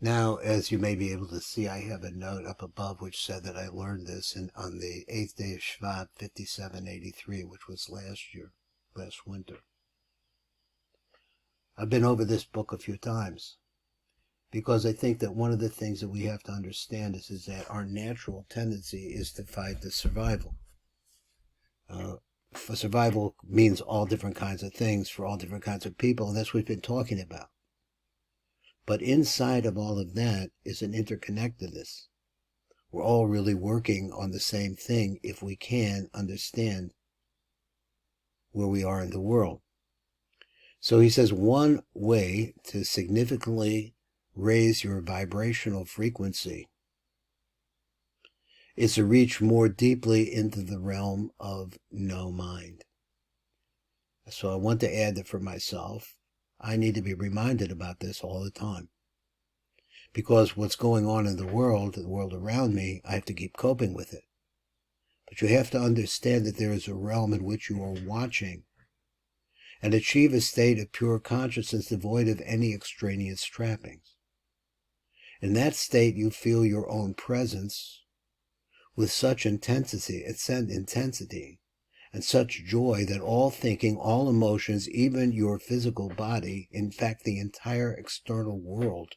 Now, as you may be able to see, I have a note up above which said that I learned this on the 8th day of Shvat, 5783, which was last winter. I've been over this book a few times because I think that one of the things that we have to understand is that our natural tendency is to fight the survival. For survival means all different kinds of things for all different kinds of people, and that's what we've been talking about. But inside of all of that is an interconnectedness. We're all really working on the same thing if we can understand where we are in the world. So he says one way to significantly raise your vibrational frequency is to reach more deeply into the realm of no mind. So I want to add that for myself, I need to be reminded about this all the time. Because what's going on in the world around me, I have to keep coping with it. But you have to understand that there is a realm in which you are watching and achieve a state of pure consciousness devoid of any extraneous trappings. In that state, you feel your own presence with such intensity and such joy that all thinking, all emotions, even your physical body, in fact, the entire external world,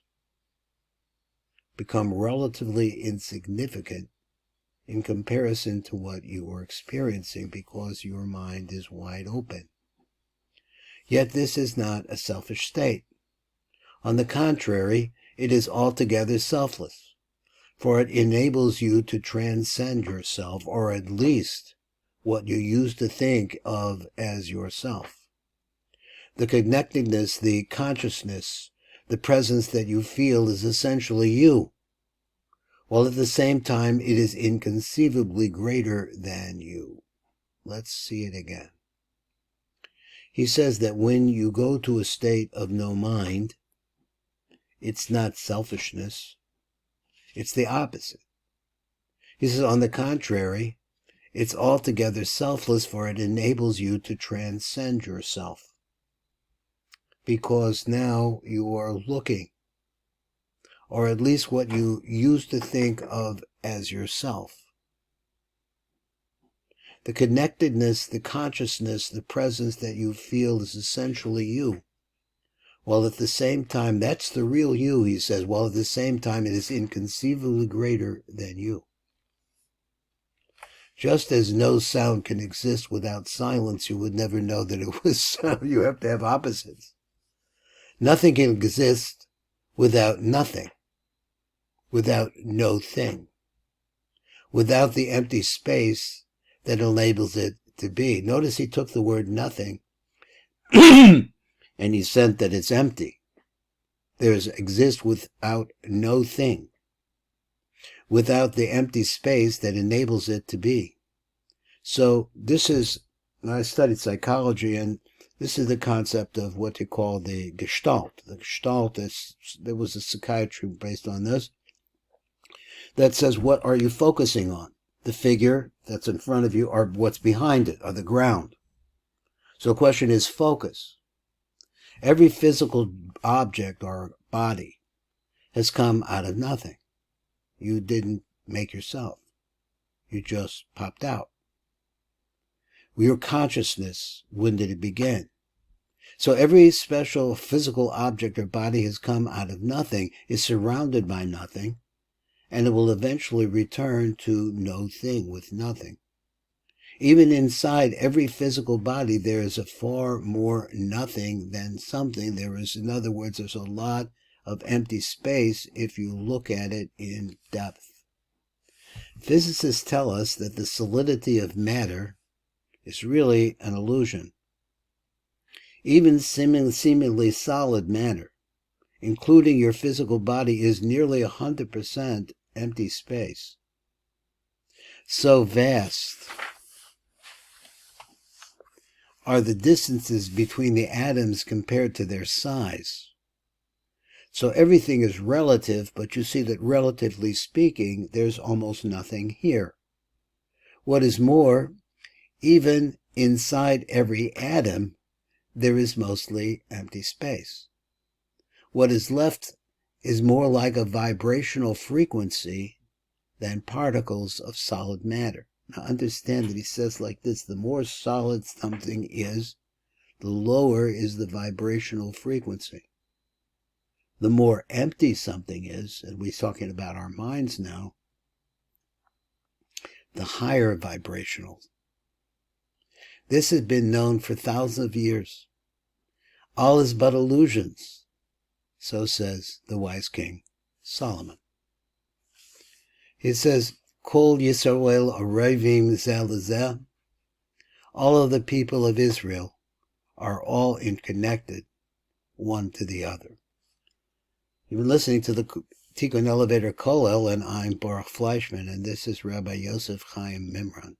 become relatively insignificant in comparison to what you are experiencing because your mind is wide open. Yet this is not a selfish state. On the contrary, it is altogether selfless, for it enables you to transcend yourself, or at least what you used to think of as yourself. The connectedness, the consciousness, the presence that you feel is essentially you, while at the same time it is inconceivably greater than you. Let's see it again. He says that when you go to a state of no mind, it's not selfishness, it's the opposite. He says, on the contrary, it's altogether selfless, for it enables you to transcend yourself. Because now you are looking, or at least what you used to think of as yourself. The connectedness, the consciousness, the presence that you feel is essentially you. While at the same time, that's the real you, he says, while at the same time it is inconceivably greater than you. Just as no sound can exist without silence, you would never know that it was sound. You have to have opposites. Nothing can exist without nothing, without no thing, without the empty space that enables it to be. Notice he took the word nothing and he said that it's empty. There exists without no thing, without the empty space that enables it to be. So this is, I studied psychology, and this is the concept of what you call the Gestalt. The Gestalt, there was a psychiatry based on this, that says, what are you focusing on? The figure that's in front of you, or what's behind it, or the ground. So the question is focus. Every physical object or body has come out of nothing. You didn't make yourself. You just popped out. Your consciousness, when did it begin? So every special physical object or body has come out of nothing, is surrounded by nothing, and it will eventually return to no thing with nothing. Even inside every physical body, there is a far more nothing than something. There is, in other words, there's a lot of empty space if you look at it in depth. Physicists tell us that the solidity of matter is really an illusion. Even seemingly solid matter, including your physical body, is nearly 100% empty space. So vast are the distances between the atoms compared to their size. So everything is relative, but you see that relatively speaking, there's almost nothing here. What is more, even inside every atom, there is mostly empty space. What is left is more like a vibrational frequency than particles of solid matter. Now understand that he says like this: the more solid something is, the lower is the vibrational frequency. The more empty something is, and we're talking about our minds now, the higher vibrational. This has been known for thousands of years. All is but illusions, so says the wise king Solomon. He says, Kol Yisrael Arevim Zeh Lezeh. All of the people of Israel are all interconnected, one to the other. You've been listening to the Tikkun Elevator Kollel, and I'm Baruch Fleischman, and this is Rabbi Yosef Chaim Mimran.